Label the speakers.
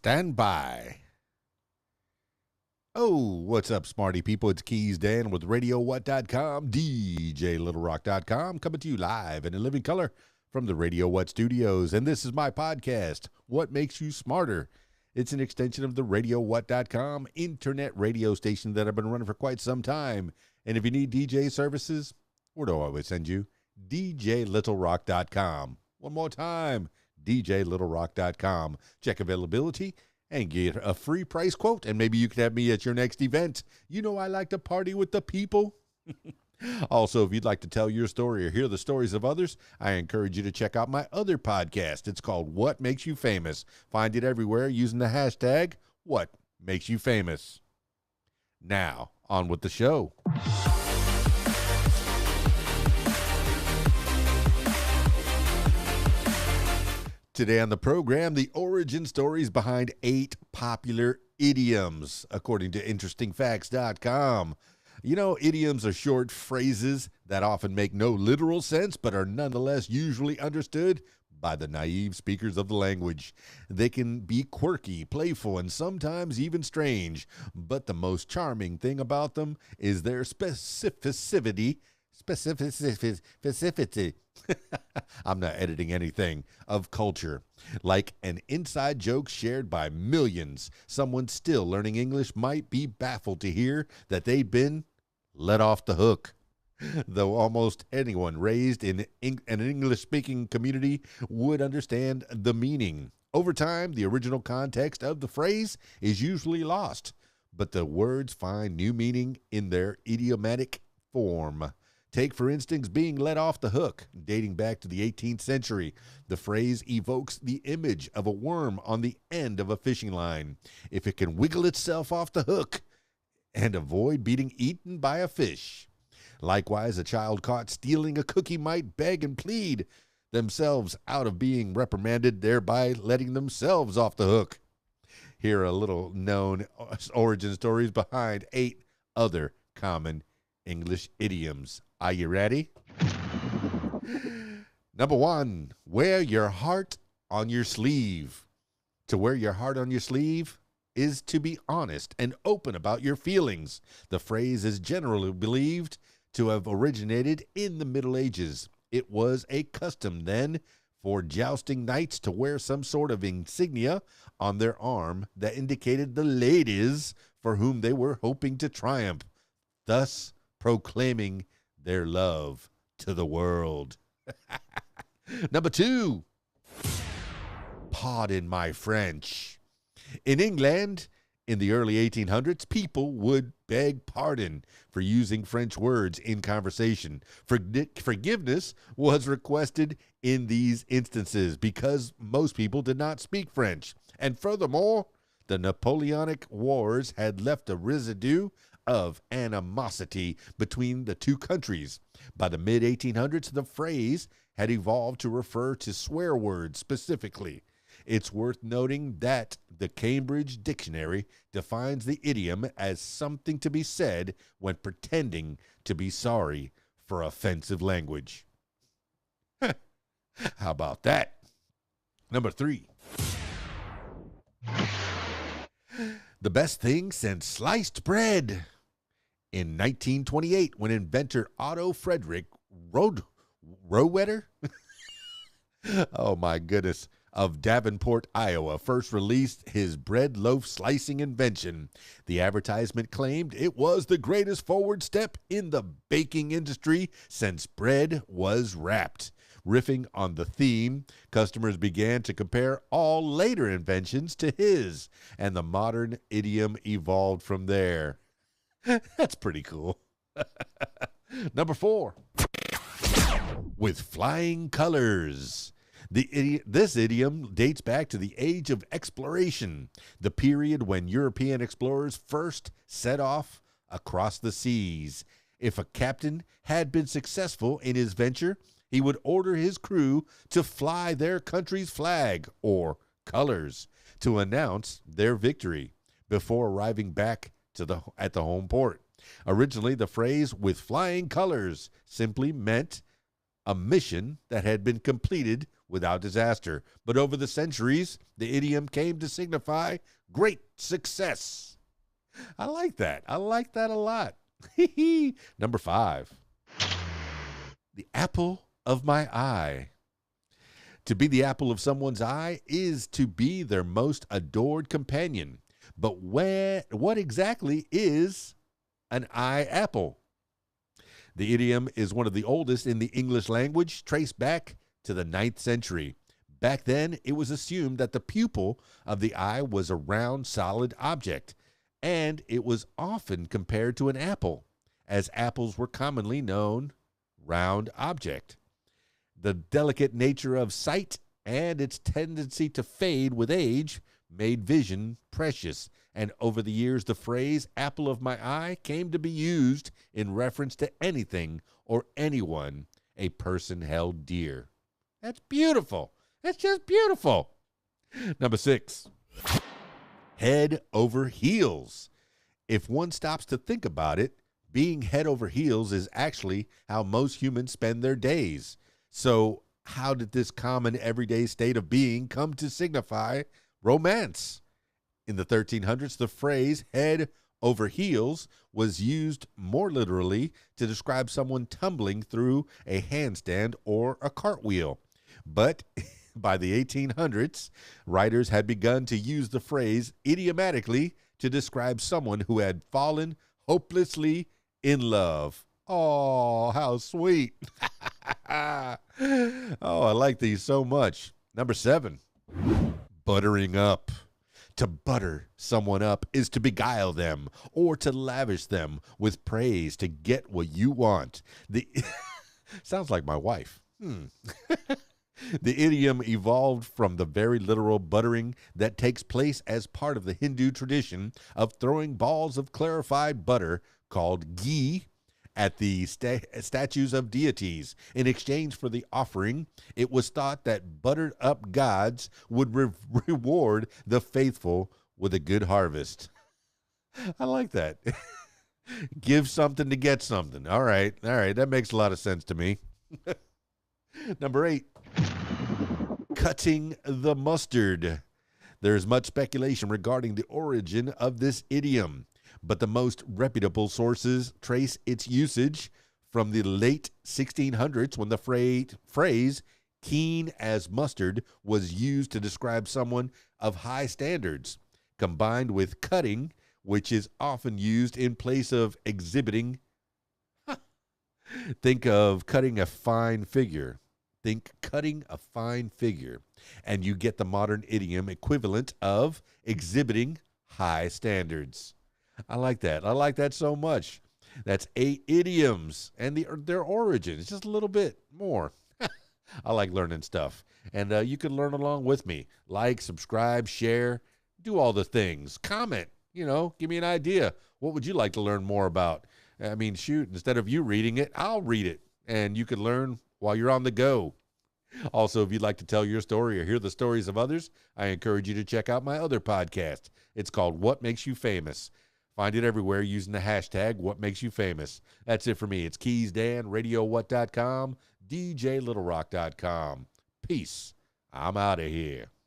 Speaker 1: Stand by. Oh, what's up, smarty people? It's KeysDAN with RadioWhat.com, DJLittleRock.com, coming to you live and in living color from the Radio What studios. And this is my podcast, What Makes You Smarter? It's an extension of the RadioWhat.com internet radio station that I've been running for quite some time. And if you need DJ services, where do I always send you? DJLittleRock.com. One more time, DJLittleRock.com. Check availability and get a free price quote, and maybe you can have me at your next event. You know I like to party with the people. Also, if you'd like to tell your story or hear the stories of others, I encourage you to check out my other podcast. It's called What Makes You Famous. Find it everywhere using the hashtag What Makes You Famous. Now, on with the show. Today on the program, the origin stories behind 8 popular idioms, according to InterestingFacts.com. You know, idioms are short phrases that often make no literal sense, but are nonetheless usually understood by the naive speakers of the language. They can be quirky, playful, and sometimes even strange, but the most charming thing about them is their specificity. I'm not editing anything, of culture. Like an inside joke shared by millions, someone still learning English might be baffled to hear that they'd been let off the hook. Though almost anyone raised in an English-speaking community would understand the meaning. Over time, the original context of the phrase is usually lost, but the words find new meaning in their idiomatic form. Take, for instance, being let off the hook. Dating back to the 18th century, the phrase evokes the image of a worm on the end of a fishing line. If it can wiggle itself off the hook and avoid being eaten by a fish. Likewise, a child caught stealing a cookie might beg and plead themselves out of being reprimanded, thereby letting themselves off the hook. Here are a little known origin stories behind 8 other common English idioms. Are you ready? Number 1, wear your heart on your sleeve. To wear your heart on your sleeve is to be honest and open about your feelings. The phrase is generally believed to have originated in the Middle Ages. It was a custom then for jousting knights to wear some sort of insignia on their arm that indicated the ladies for whom they were hoping to triumph, thus proclaiming their love to the world. Number 2, pardon my French. In England, in the early 1800s, people would beg pardon for using French words in conversation. Forgiveness was requested in these instances because most people did not speak French. And furthermore, the Napoleonic Wars had left a residue of animosity between the two countries. By the mid-1800s, the phrase had evolved to refer to swear words specifically. It's worth noting that the Cambridge Dictionary defines the idiom as something to be said when pretending to be sorry for offensive language. How about that? Number 3. The best thing since sliced bread. In 1928, when inventor Otto Frederick Rohwedder, oh my goodness, of Davenport, Iowa, first released his bread loaf slicing invention, the advertisement claimed it was the greatest forward step in the baking industry since bread was wrapped. Riffing on the theme, customers began to compare all later inventions to his, and the modern idiom evolved from there. That's pretty cool. Number 4, with flying colors. This idiom dates back to the age of exploration, the period when European explorers first set off across the seas. If a captain had been successful in his venture, he would order his crew to fly their country's flag, or colors, to announce their victory before arriving back at the home port. Originally, the phrase "with flying colors" simply meant a mission that had been completed without disaster. But over the centuries, the idiom came to signify great success. I like that. I like that a lot. Number 5, the apple of my eye. To be the apple of someone's eye is to be their most adored companion. But what exactly is an eye apple? The idiom is one of the oldest in the English language, traced back to the 9th century. Back then, it was assumed that the pupil of the eye was a round, solid object, and it was often compared to an apple, as apples were commonly known round object. The delicate nature of sight and its tendency to fade with age made vision precious, and over the years the phrase apple of my eye came to be used in reference to anything or anyone a person held dear. That's beautiful. That's just beautiful. Number 6, head over heels. If one stops to think about it, being head over heels is actually how most humans spend their days. So how did this common everyday state of being come to signify romance? In the 1300s, the phrase head over heels was used more literally to describe someone tumbling through a handstand or a cartwheel. But by the 1800s, writers had begun to use the phrase idiomatically to describe someone who had fallen hopelessly in love. Oh, how sweet. Oh, I like these so much. Number 7, buttering up. To butter someone up is to beguile them or to lavish them with praise to get what you want. Sounds like my wife. The idiom evolved from the very literal buttering that takes place as part of the Hindu tradition of throwing balls of clarified butter called ghee at the statues of deities. In exchange for the offering, it was thought that buttered up gods would reward the faithful with a good harvest. I like that. Give something to get something. All right. That makes a lot of sense to me. Number 8, cutting the mustard. There is much speculation regarding the origin of this idiom, but the most reputable sources trace its usage from the late 1600s when the phrase keen as mustard was used to describe someone of high standards, combined with cutting, which is often used in place of exhibiting. Think of cutting a fine figure. Think cutting a fine figure, and you get the modern idiom equivalent of exhibiting high standards. I like that. I like that so much. That's 8 idioms and their origins, just a little bit more. I like learning stuff, and you can learn along with me. Like, subscribe, share, do all the things. Comment, give me an idea. What would you like to learn more about? I mean, shoot, instead of you reading it, I'll read it, and you can learn while you're on the go. Also, if you'd like to tell your story or hear the stories of others, I encourage you to check out my other podcast. It's called What Makes You Famous. Find it everywhere using the hashtag WhatMakesYouFamous. That's it for me. It's KeysDAN, RadioWhat.com, DJLittleRock.com. Peace. I'm out of here.